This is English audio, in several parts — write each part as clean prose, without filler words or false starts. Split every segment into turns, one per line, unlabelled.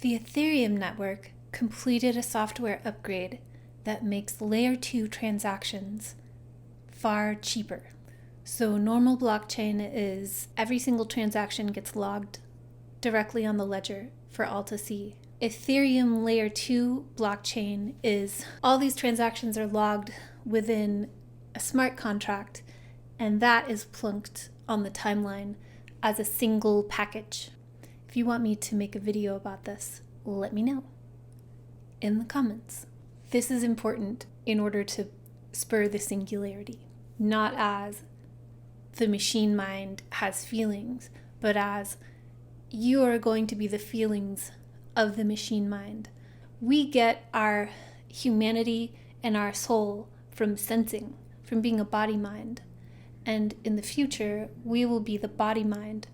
The Ethereum network completed a software upgrade that makes layer 2 transactions far cheaper. So normal blockchain is every single transaction gets logged directly on the ledger for all to see. Ethereum layer 2 blockchain is all these transactions are logged within a smart contract, and that is plunked on the timeline as a single package. If you want me to make a video about this, let me know in the comments. This is important in order to spur the singularity, not as the machine mind has feelings, but as you are going to be the feelings of the machine mind. We get our humanity and our soul from sensing, from being a body mind. And in the future, we will be the body mind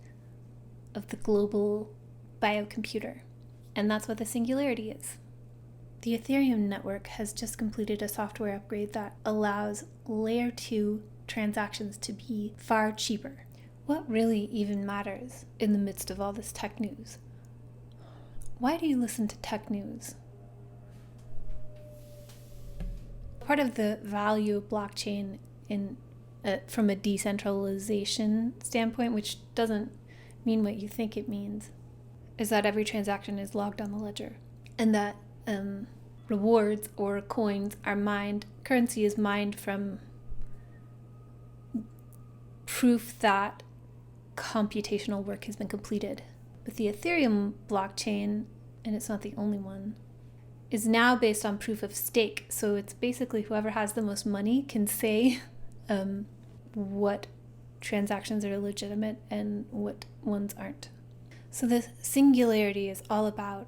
of the global biocomputer. And that's what the singularity is. The Ethereum network has just completed a software upgrade that allows layer 2 transactions to be far cheaper. What really even matters in the midst of all this tech news? Why do you listen to tech news? Part of the value of blockchain from a decentralization standpoint, which doesn't mean what you think it means, is that every transaction is logged on the ledger, and that rewards or coins are mined, currency is mined from proof that computational work has been completed. But the Ethereum blockchain, and it's not the only one, is now based on proof of stake. So it's basically whoever has the most money can say what transactions are legitimate and what ones aren't. So the singularity is all about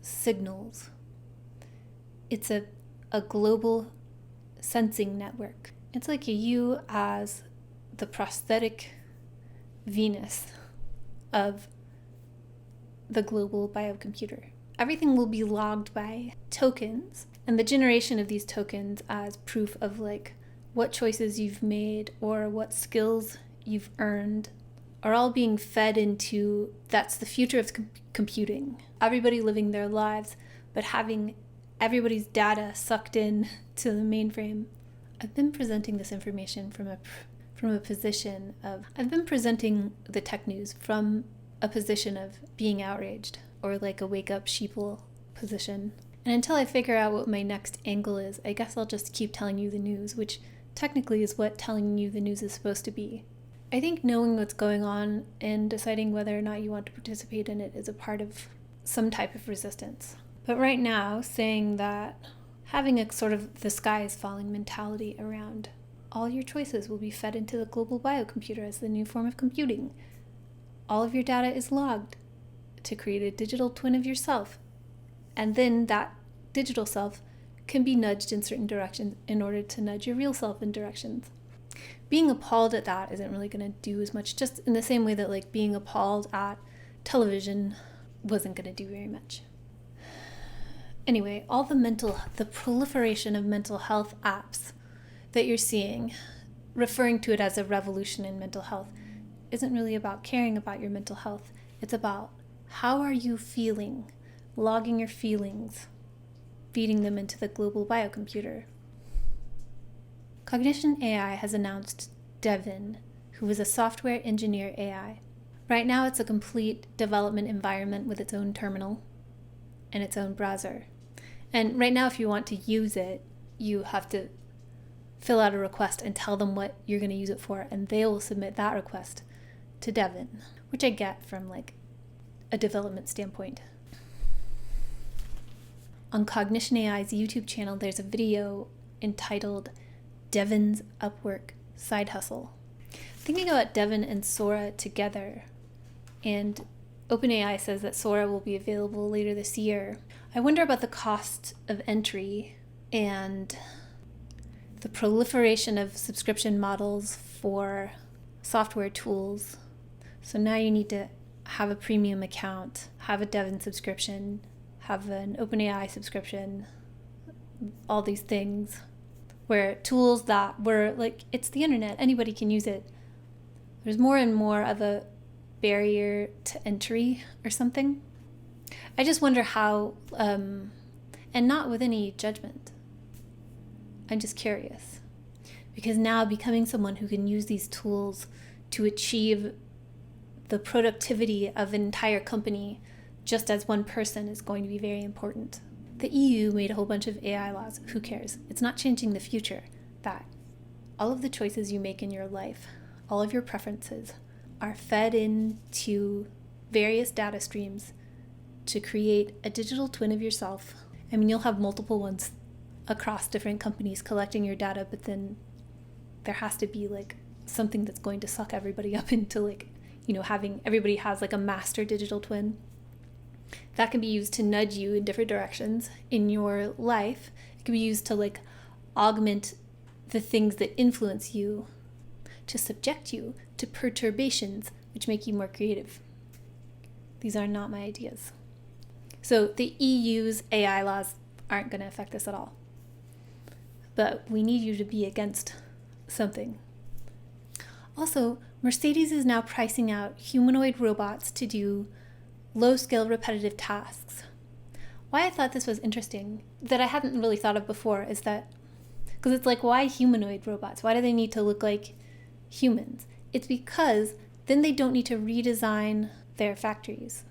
signals. It's a global sensing network. It's like you as the prosthetic Venus of the global biocomputer. Everything will be logged by tokens, and the generation of these tokens as proof of like what choices you've made or what skills you've earned are all being fed into, that's the future of computing. Everybody living their lives, but having everybody's data sucked in to the mainframe. I've been presenting this information from a position of, I've been presenting the tech news from a position of being outraged, or like a wake up sheeple position. And until I figure out what my next angle is, I guess I'll just keep telling you the news, which technically is what telling you the news is supposed to be. I think knowing what's going on and deciding whether or not you want to participate in it is a part of some type of resistance. But right now, saying that having a sort of the sky is falling mentality around all your choices will be fed into the global biocomputer as the new form of computing. All of your data is logged to create a digital twin of yourself. And then that digital self can be nudged in certain directions in order to nudge your real self in directions. Being appalled at that isn't really going to do as much, just in the same way that like being appalled at television wasn't going to do very much. Anyway, all the proliferation of mental health apps that you're seeing, referring to it as a revolution in mental health, isn't really about caring about your mental health. It's about how are you feeling, logging your feelings, feeding them into the global biocomputer. Cognition AI has announced Devin, who is a software engineer AI. Right now it's a complete development environment with its own terminal and its own browser. And right now if you want to use it, you have to fill out a request and tell them what you're going to use it for, and they will submit that request to Devin, which I get from like a development standpoint. On Cognition AI's YouTube channel, there's a video entitled Devin's Upwork Side Hustle. Thinking about Devin and Sora together, and OpenAI says that Sora will be available later this year. I wonder about the cost of entry and the proliferation of subscription models for software tools. So now you need to have a premium account, have a Devin subscription, have an OpenAI subscription, all these things, where tools that were like, it's the internet, anybody can use it. There's more and more of a barrier to entry or something. I just wonder how, and not with any judgment. I'm just curious. Because now becoming someone who can use these tools to achieve the productivity of an entire company just as one person is going to be very important. The EU made a whole bunch of AI laws. Who cares? It's not changing the future. That all of the choices you make in your life, all of your preferences, are fed into various data streams to create a digital twin of yourself. I mean, you'll have multiple ones across different companies collecting your data, but then there has to be like something that's going to suck everybody up into like, you know, having everybody has like a master digital twin. That can be used to nudge you in different directions in your life. It can be used to like augment the things that influence you, to subject you to perturbations which make you more creative. These are not my ideas. So the EU's AI laws aren't going to affect this at all. But we need you to be against something. Also, Mercedes is now pricing out humanoid robots to do low-scale repetitive tasks. Why I thought this was interesting, that I hadn't really thought of before, is that, because it's like, why humanoid robots? Why do they need to look like humans? It's because then they don't need to redesign their factories.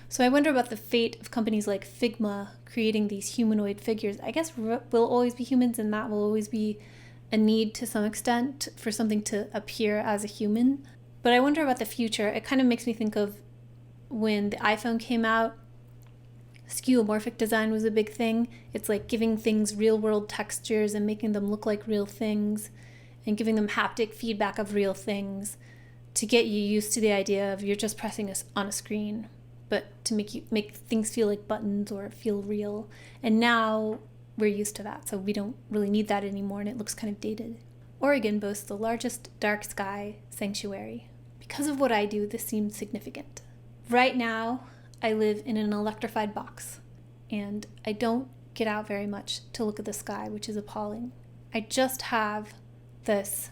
So I wonder about the fate of companies like Figma creating these humanoid figures. I guess we'll always be humans, and that will always be a need to some extent for something to appear as a human. But I wonder about the future. It kind of makes me think of when the iPhone came out, skeuomorphic design was a big thing. It's like giving things real world textures and making them look like real things and giving them haptic feedback of real things to get you used to the idea of you're just pressing on a screen, but to make things feel like buttons or feel real. And now we're used to that, so we don't really need that anymore, and it looks kind of dated. Oregon boasts the largest dark sky sanctuary. Because of what I do, this seems significant. Right now, I live in an electrified box, and I don't get out very much to look at the sky, which is appalling. I just have this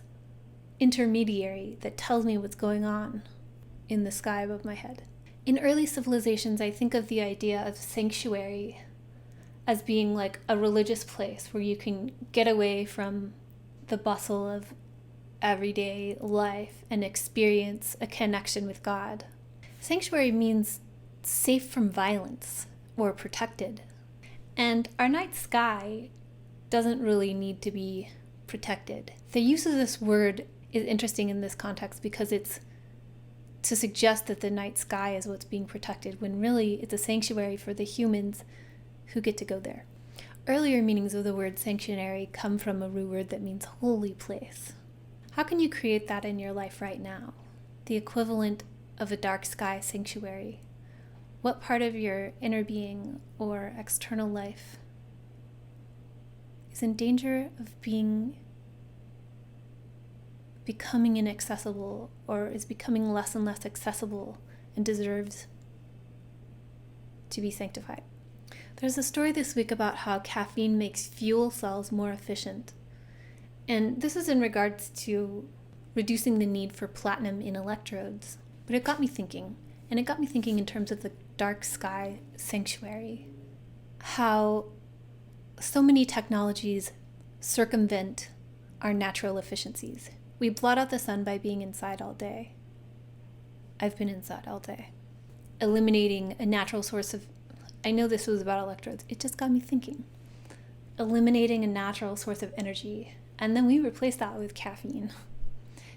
intermediary that tells me what's going on in the sky above my head. In early civilizations, I think of the idea of sanctuary as being like a religious place where you can get away from the bustle of everyday life and experience a connection with God. Sanctuary means safe from violence or protected. And our night sky doesn't really need to be protected. The use of this word is interesting in this context because it's to suggest that the night sky is what's being protected, when really it's a sanctuary for the humans who get to go there. Earlier meanings of the word sanctuary come from a root word that means holy place. How can you create that in your life right now? The equivalent of a dark sky sanctuary. What part of your inner being or external life is in danger of becoming inaccessible, or is becoming less and less accessible and deserves to be sanctified? There's a story this week about how caffeine makes fuel cells more efficient. And this is in regards to reducing the need for platinum in electrodes. But it got me thinking, and it got me thinking in terms of the dark sky sanctuary, how so many technologies circumvent our natural efficiencies. We blot out the sun by being inside all day. I've been inside all day. Eliminating a natural source of, I know this was about electrodes, it just got me thinking. Eliminating a natural source of energy, and then we replace that with caffeine.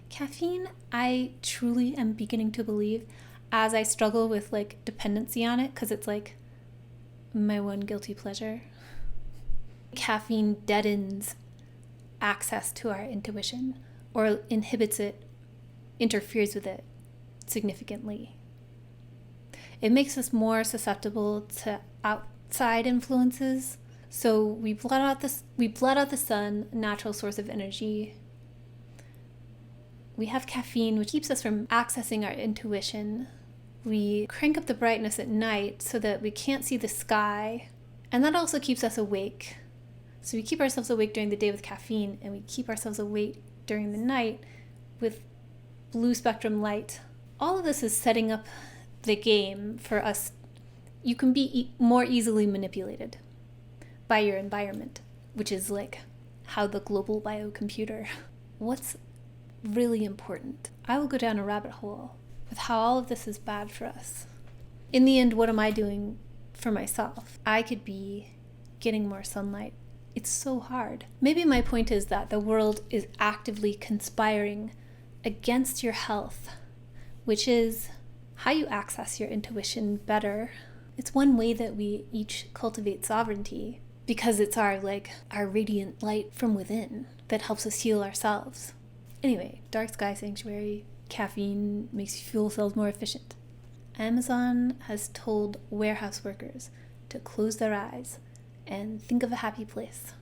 Caffeine, I truly am beginning to believe, as I struggle with like dependency on it, because it's like my one guilty pleasure. Caffeine deadens access to our intuition, or inhibits it, interferes with it significantly. It makes us more susceptible to outside influences. So we blot out the sun, natural source of energy. We have caffeine, which keeps us from accessing our intuition. We crank up the brightness at night so that we can't see the sky. And that also keeps us awake. So we keep ourselves awake during the day with caffeine, and we keep ourselves awake during the night with blue spectrum light. All of this is setting up the game for us. You can be more easily manipulated by your environment, which is like how the global biocomputer. What's really important? I will go down a rabbit hole with how all of this is bad for us. In the end, what am I doing for myself? I could be getting more sunlight. It's so hard. Maybe my point is that the world is actively conspiring against your health, which is how you access your intuition better. It's one way that we each cultivate sovereignty, because it's our radiant light from within that helps us heal ourselves. Anyway, dark sky sanctuary, caffeine makes fuel cells more efficient. Amazon has told warehouse workers to close their eyes and think of a happy place.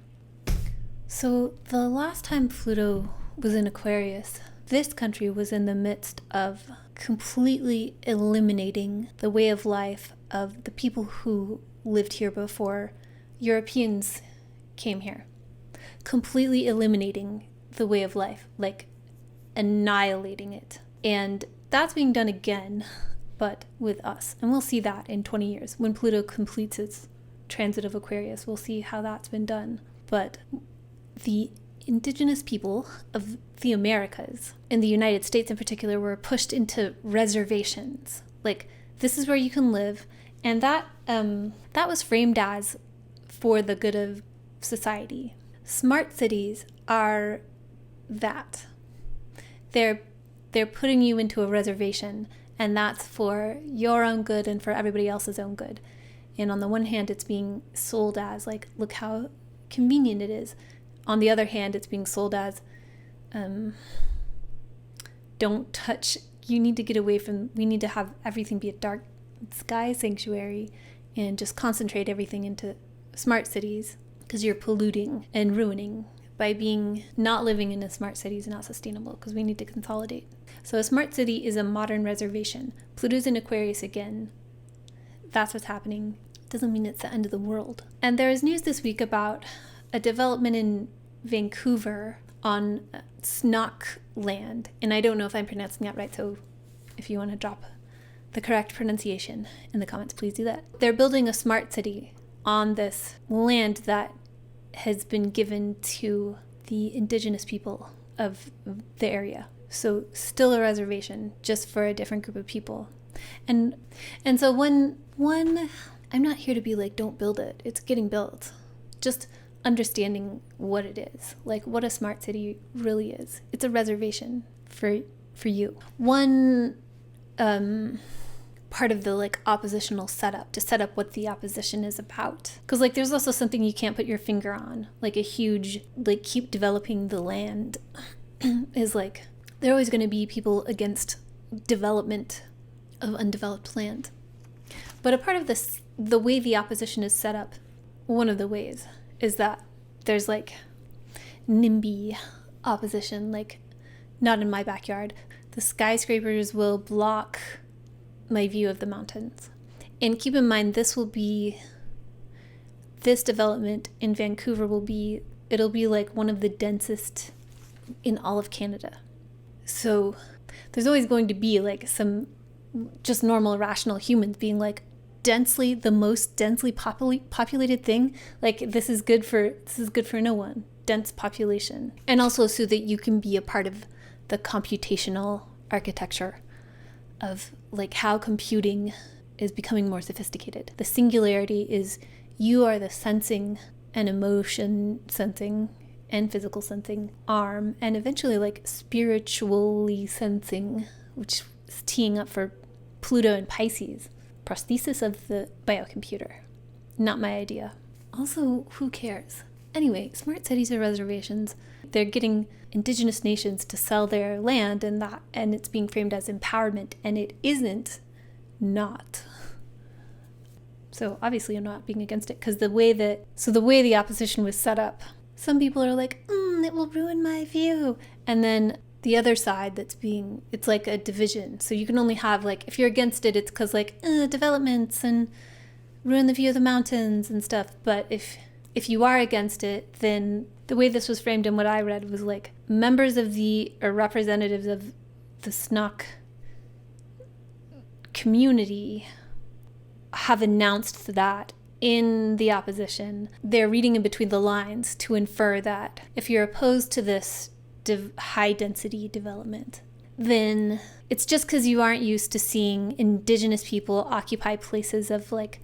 So the last time Pluto was in Aquarius, this country was in the midst of completely eliminating the way of life of the people who lived here before Europeans came here. Completely eliminating the way of life, like annihilating it. And that's being done again, but with us. And we'll see that in 20 years when Pluto completes its transit of Aquarius. We'll see how that's been done. But the indigenous people of the Americas, in the United States in particular, were pushed into reservations. Like, this is where you can live. And that was framed as for the good of society. Smart cities are that. They're putting you into a reservation, and that's for your own good and for everybody else's own good. And on the one hand, it's being sold as, like, look how convenient it is. On the other hand, it's being sold as, don't touch, you need to get away from, we need to have everything be a dark sky sanctuary and just concentrate everything into smart cities, because you're polluting and ruining. By not living in a smart city is not sustainable, because we need to consolidate. So a smart city is a modern reservation. Pluto's in Aquarius again. That's what's happening. Doesn't mean it's the end of the world. And there is news this week about a development in Vancouver on SNOC land. And I don't know if I'm pronouncing that right, so if you want to drop the correct pronunciation in the comments, please do that. They're building a smart city on this land that has been given to the indigenous people of the area. So still a reservation, just for a different group of people. And so one I'm not here to be like, don't build it. It's getting built. Just understanding what it is, like what a smart city really is. It's a reservation for you. One part of the like oppositional setup to set up what the opposition is about, because like there's also something you can't put your finger on, like a huge like keep developing the land is like there are always going to be people against development of undeveloped land. But a part of this, the way the opposition is set up, one of the ways is that there's like NIMBY opposition, like not in my backyard. The skyscrapers will block my view of the mountains. And keep in mind, this development in Vancouver it'll be like one of the densest in all of Canada. So there's always going to be like some just normal rational humans being like, the most densely populated thing, like this is good for no one. Dense population. And also so that you can be a part of the computational architecture of like how computing is becoming more sophisticated. The singularity is you are the sensing and emotion sensing and physical sensing arm, and eventually like spiritually sensing, which is teeing up for Pluto and Pisces. Prosthesis of the biocomputer. Not my idea. Also, who cares? Anyway, smart cities are reservations. They're getting indigenous nations to sell their land, and it's being framed as empowerment, and it isn't not. So obviously I'm not being against it, because the way the opposition was set up, some people are like, it will ruin my view. And then the other side it's like a division. So you can only have like, if you're against it, it's because like developments and ruin the view of the mountains and stuff. But if you are against it, then the way this was framed and what I read was like representatives of the SNOC community have announced that in the opposition, they're reading in between the lines to infer that if you're opposed to this high density development, then it's just because you aren't used to seeing indigenous people occupy places of like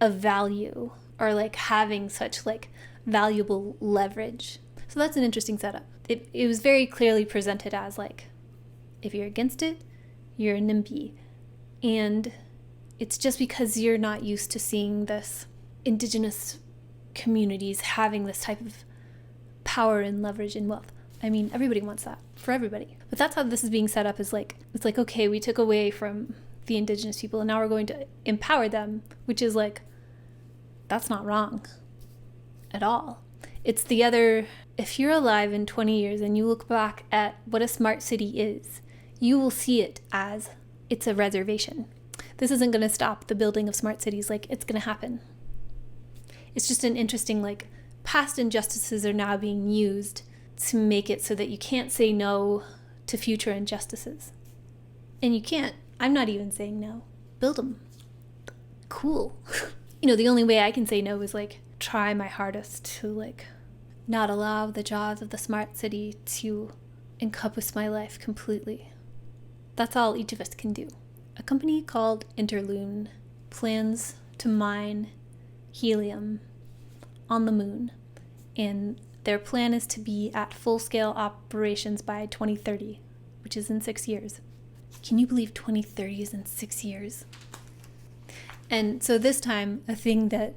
of value, or like having such like valuable leverage. So that's an interesting setup. It was very clearly presented as like, if you're against it, you're a NIMBY. And it's just because you're not used to seeing this indigenous communities having this type of power and leverage and wealth. I mean, everybody wants that for everybody. But that's how this is being set up, is like, it's like, okay, we took away from the indigenous people and now we're going to empower them, which is like, that's not wrong at all. It's the other, if you're alive in 20 years and you look back at what a smart city is, you will see it as it's a reservation. This isn't going to stop the building of smart cities. Like, it's going to happen. It's just an interesting, like, past injustices are now being used to make it so that you can't say no to future injustices. And you can't. I'm not even saying no. Build them. Cool. The only way I can say no is like try my hardest to like not allow the jaws of the smart city to encompass my life completely. That's all each of us can do. A company called Interloon plans to mine helium on the moon, and their plan is to be at full-scale operations by 2030, which is in 6 years. Can you believe 2030 is in 6 years? And so this time, a thing that,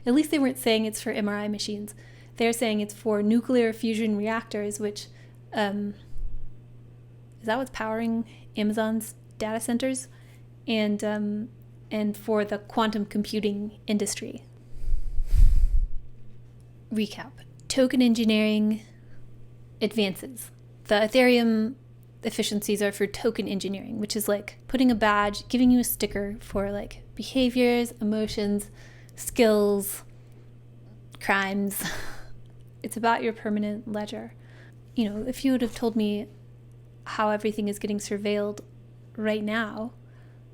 at least they weren't saying it's for MRI machines. They're saying it's for nuclear fusion reactors, which, is that what's powering Amazon's data centers? And for the quantum computing industry. Recap. Token engineering advances. The Ethereum efficiencies are for token engineering, which is like putting a badge, giving you a sticker for like behaviors, emotions, skills, crimes. It's about your permanent ledger. If you would have told me how everything is getting surveilled right now,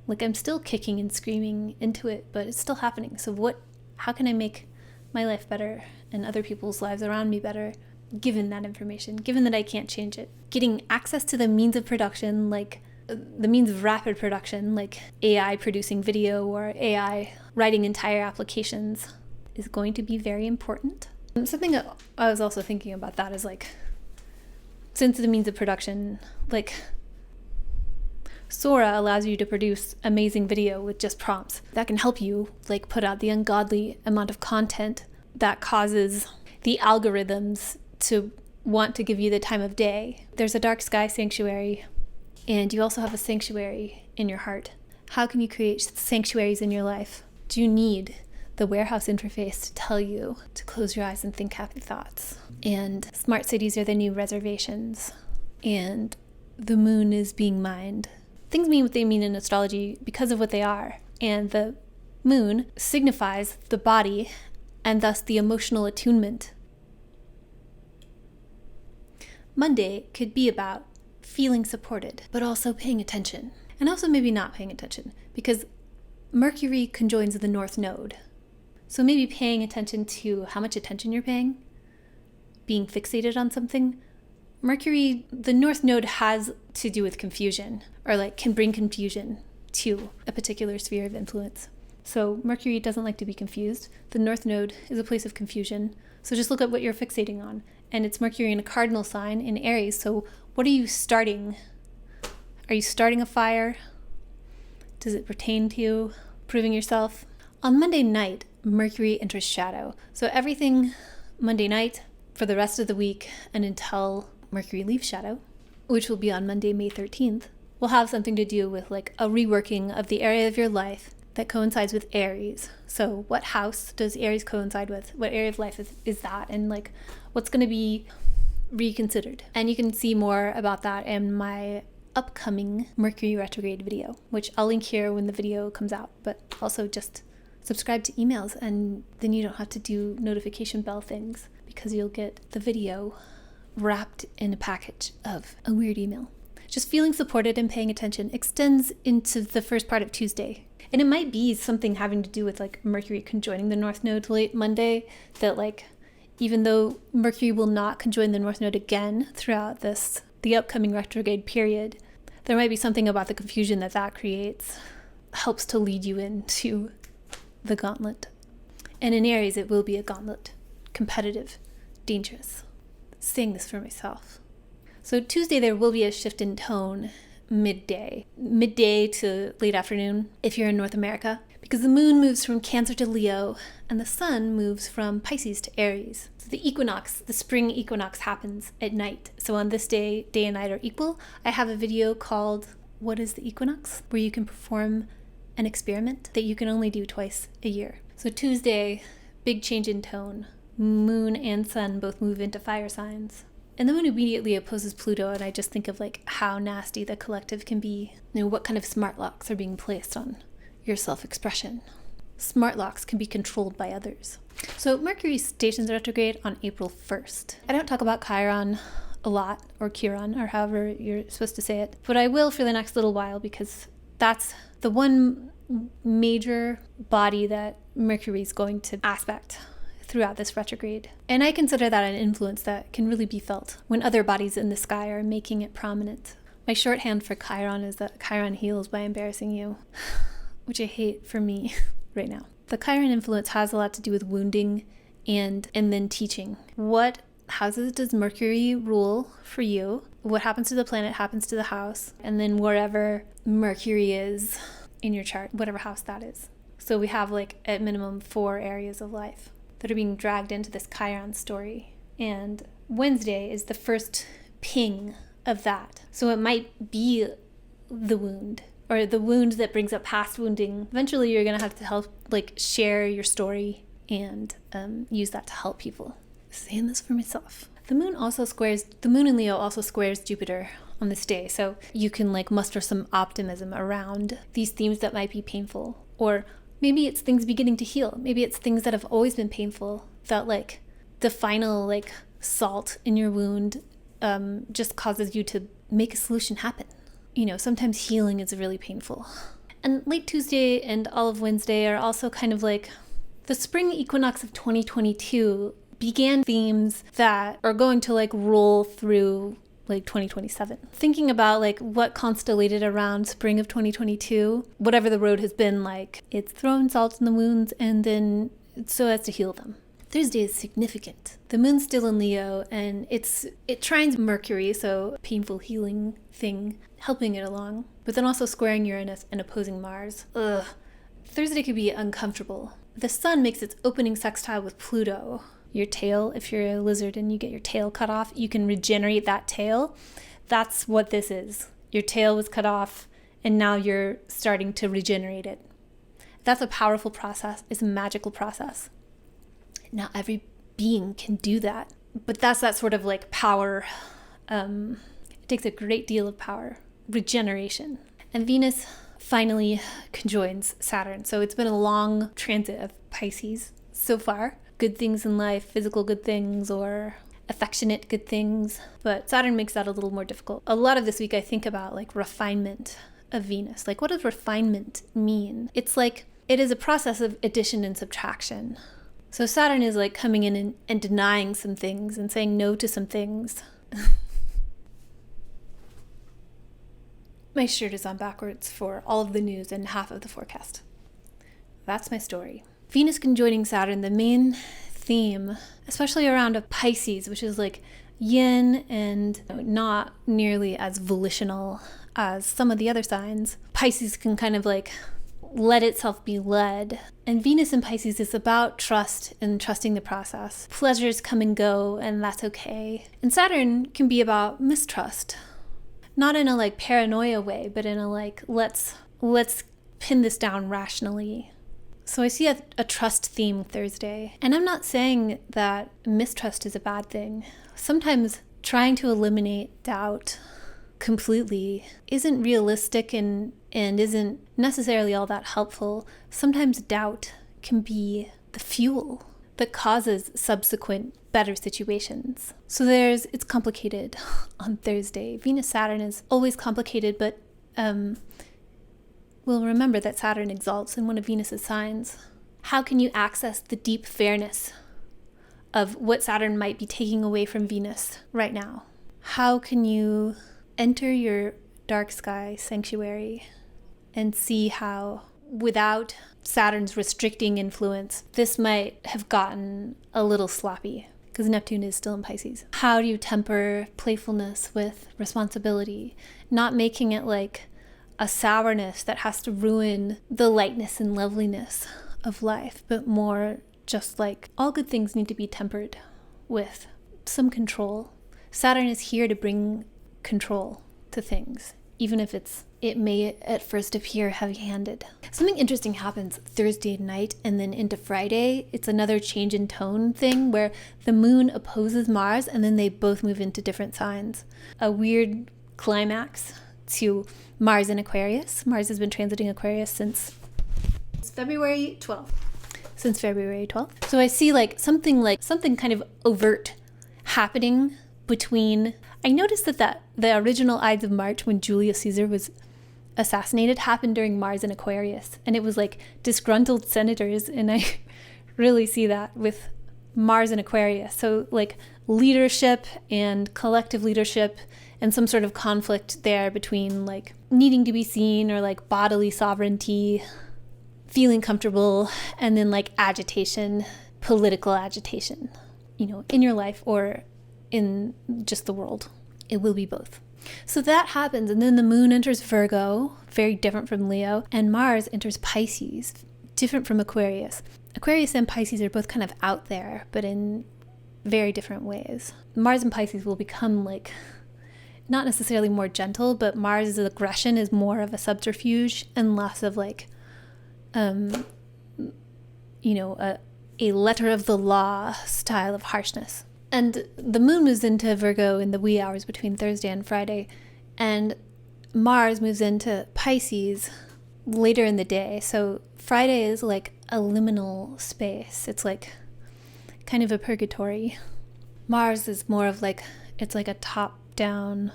like, I'm still kicking and screaming into it, but it's still happening. So how can I make my life better and other people's lives around me better, given that information, given that I can't change it? Getting access to the means of production, like the means of rapid production, like AI producing video or AI writing entire applications, is going to be very important. Something that I was also thinking about that is like, since the means of production, like Sora allows you to produce amazing video with just prompts. That can help you like put out the ungodly amount of content that causes the algorithms to want to give you the time of day. There's a dark sky sanctuary, and you also have a sanctuary in your heart. How can you create sanctuaries in your life? Do you need the warehouse interface to tell you to close your eyes and think happy thoughts? And smart cities are the new reservations, and the moon is being mined. Things mean what they mean in astrology because of what they are, and the moon signifies the body and thus the emotional attunement. Monday could be about feeling supported, but also paying attention, and also maybe not paying attention, because Mercury conjoins the North Node. So maybe paying attention to how much attention you're paying, being fixated on something. Mercury, the North Node, has to do with confusion, or like can bring confusion to a particular sphere of influence. So Mercury doesn't like to be confused. The North Node is a place of confusion. So just look at what you're fixating on. And it's Mercury in a cardinal sign in Aries. So what are you starting? Are you starting a fire? Does it pertain to proving yourself? On Monday night, Mercury enters shadow. So everything Monday night for the rest of the week and until Mercury leaves shadow, which will be on Monday, May 13th, will have something to do with like a reworking of the area of your life that coincides with Aries. So what house does Aries coincide with? What area of life is that? And like what's going to be reconsidered? And you can see more about that in my upcoming Mercury retrograde video, which I'll link here when the video comes out. But also just subscribe to emails, and then you don't have to do notification bell things, because you'll get the video wrapped in a package of a weird email. just feeling supported and paying attention extends into the first part of Tuesday. And it might be something having to do with like Mercury conjoining the North Node late Monday, that like, even though Mercury will not conjoin the North Node again throughout the upcoming retrograde period, there might be something about the confusion that creates helps to lead you into the gauntlet. And in Aries, it will be a gauntlet. Competitive, dangerous. Saying this for myself. So Tuesday, there will be a shift in tone midday to late afternoon if you're in North America, because the moon moves from Cancer to Leo and the sun moves from Pisces to Aries. So the equinox, the spring equinox, happens at night. So on this day and night are equal. I have a video called What is the Equinox, where you can perform an experiment that you can only do twice a year. So Tuesday, big change in tone. Moon and sun both move into fire signs. And the moon immediately opposes Pluto, and I just think of like how nasty the collective can be. What kind of smart locks are being placed on your self-expression. Smart locks can be controlled by others. So Mercury stations retrograde on April 1st. I don't talk about Chiron a lot, or Chiron, or however you're supposed to say it, but I will for the next little while, because that's the one major body that Mercury is going to aspect throughout this retrograde. And I consider that an influence that can really be felt when other bodies in the sky are making it prominent. My shorthand for Chiron is that Chiron heals by embarrassing you, which I hate for me right now. The Chiron influence has a lot to do with wounding and then teaching. What houses does Mercury rule for you? What happens to the planet happens to the house, and then wherever Mercury is in your chart, whatever house that is. So we have like at minimum 4 areas of life that are being dragged into this Chiron story. And Wednesday is the first ping of that. So it might be the wound, or the wound that brings up past wounding. Eventually you're going to have to help like share your story and use that to help people. Saying this for myself. The moon in Leo also squares Jupiter on this day. So you can like muster some optimism around these themes that might be painful, or maybe it's things beginning to heal. Maybe it's things that have always been painful, that like the final like salt in your wound just causes you to make a solution happen. Sometimes healing is really painful. And late Tuesday and all of Wednesday are also kind of like the spring equinox of 2022 began themes that are going to like roll through like 2027. Thinking about like what constellated around spring of 2022, whatever the road has been like, it's thrown salt in the wounds and then so as to heal them. Thursday is significant. The moon's still in Leo and it trines Mercury, so painful healing thing, helping it along, but then also squaring Uranus and opposing Mars. Thursday could be uncomfortable. The sun makes its opening sextile with Pluto. Your tail, if you're a lizard and you get your tail cut off, you can regenerate that tail. That's what this is. Your tail was cut off and now you're starting to regenerate it. That's a powerful process. It's a magical process. Not every being can do that, but that's that sort of like power. It takes a great deal of power. Regeneration. And Venus finally conjoins Saturn. So it's been a long transit of Pisces so far. Good things in life, physical good things, or affectionate good things. But Saturn makes that a little more difficult. A lot of this week I think about like refinement of Venus. Like, what does refinement mean? It's like, it is a process of addition and subtraction. So Saturn is like coming in and denying some things and saying no to some things. My shirt is on backwards for all of the news and half of the forecast. That's my story. Venus conjoining Saturn, the main theme, especially around a Pisces, which is like yin and not nearly as volitional as some of the other signs. Pisces can kind of like let itself be led. And Venus in Pisces is about trust and trusting the process. Pleasures come and go, and that's okay. And Saturn can be about mistrust. Not in a like paranoia way, but in a like, let's pin this down rationally. So I see a trust theme Thursday. And I'm not saying that mistrust is a bad thing. Sometimes trying to eliminate doubt completely isn't realistic and isn't necessarily all that helpful. Sometimes doubt can be the fuel that causes subsequent better situations. So it's complicated on Thursday. Venus-Saturn is always complicated, but we'll remember that Saturn exalts in one of Venus's signs. How can you access the deep fairness of what Saturn might be taking away from Venus right now? How can you enter your dark sky sanctuary and see how, without Saturn's restricting influence, this might have gotten a little sloppy because Neptune is still in Pisces. How do you temper playfulness with responsibility, not making it like a sourness that has to ruin the lightness and loveliness of life, but more just like all good things need to be tempered with some control. Saturn is here to bring control to things, even if it may at first appear heavy-handed. Something interesting happens Thursday night and then into Friday. It's another change in tone thing where the moon opposes Mars and then they both move into different signs. A weird climax to Mars in Aquarius. Mars has been transiting Aquarius since February 12th. Since February 12th. So I see something kind of overt happening between... I noticed that the original Ides of March, when Julius Caesar was assassinated, happened during Mars in Aquarius. And it was like disgruntled senators, and I really see that with Mars in Aquarius. So like leadership and collective leadership and some sort of conflict there between like needing to be seen or like bodily sovereignty, feeling comfortable, and then like agitation, political agitation, in your life or in just the world. It will be both. So that happens, and then the moon enters Virgo, very different from Leo, and Mars enters Pisces, different from Aquarius. Aquarius and Pisces are both kind of out there, but in very different ways. Mars and Pisces will become like, not necessarily more gentle, but Mars' aggression is more of a subterfuge and less of like, a letter of the law style of harshness. And the moon moves into Virgo in the wee hours between Thursday and Friday, and Mars moves into Pisces later in the day. So Friday is like a liminal space. It's like kind of a purgatory. Mars is more of like, it's like a top-down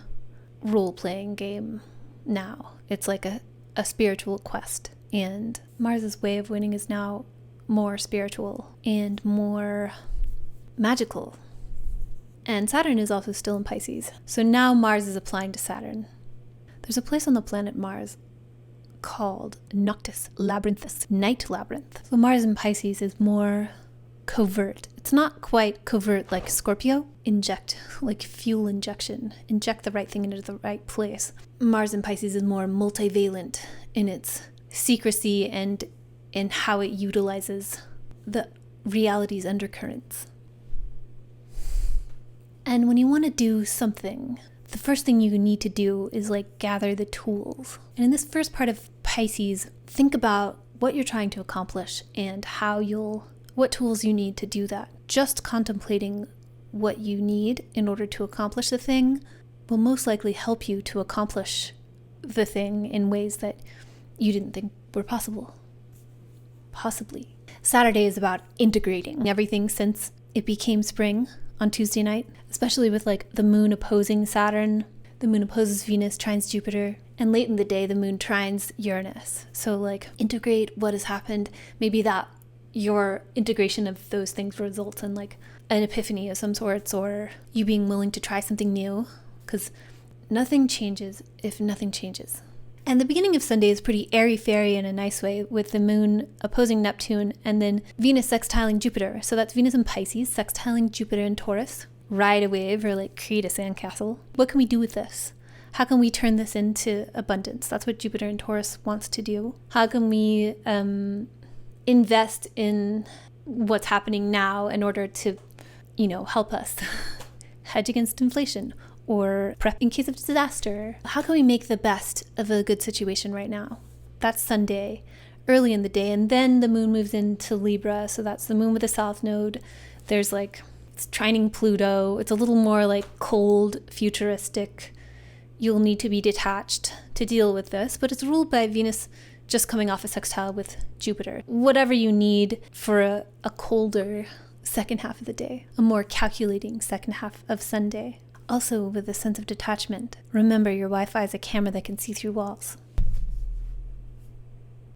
role-playing game now. It's like a spiritual quest. And Mars's way of winning is now more spiritual and more magical. And Saturn is also still in Pisces. So now Mars is applying to Saturn. There's a place on the planet Mars called Noctis Labyrinthus, Night Labyrinth. So Mars in Pisces is more covert. It's not quite covert like Scorpio. Inject, like fuel injection. Inject the right thing into the right place. Mars in Pisces is more multivalent in its secrecy and in how it utilizes the reality's undercurrents. And when you want to do something, the first thing you need to do is like gather the tools. And in this first part of Pisces, think about what you're trying to accomplish and what tools you need to do that. Just contemplating what you need in order to accomplish the thing will most likely help you to accomplish the thing in ways that you didn't think were possible. Possibly. Saturday is about integrating everything since it became spring on Tuesday night, especially with like the moon opposing Saturn. The moon opposes Venus, trines Jupiter, and late in the day the moon trines Uranus. So like integrate what has happened. Maybe that your integration of those things results in like an epiphany of some sorts, or you being willing to try something new, because nothing changes if nothing changes. And the beginning of Sunday is pretty airy-fairy in a nice way, with the moon opposing Neptune and then Venus sextiling Jupiter. So that's Venus in Pisces sextiling Jupiter in Taurus. Ride a wave or like create a sandcastle. What can we do with this? How can we turn this into abundance? That's what Jupiter in Taurus wants to do. How can we invest in what's happening now in order to, help us hedge against inflation? Or prep in case of disaster. How can we make the best of a good situation right now? That's Sunday, early in the day. And then the moon moves into Libra. So that's the moon with the south node. There's like, it's trining Pluto. It's a little more like cold, futuristic. You'll need to be detached to deal with this. But it's ruled by Venus just coming off a sextile with Jupiter. Whatever you need for a colder second half of the day, a more calculating second half of Sunday. Also with a sense of detachment. Remember, your Wi-Fi is a camera that can see through walls.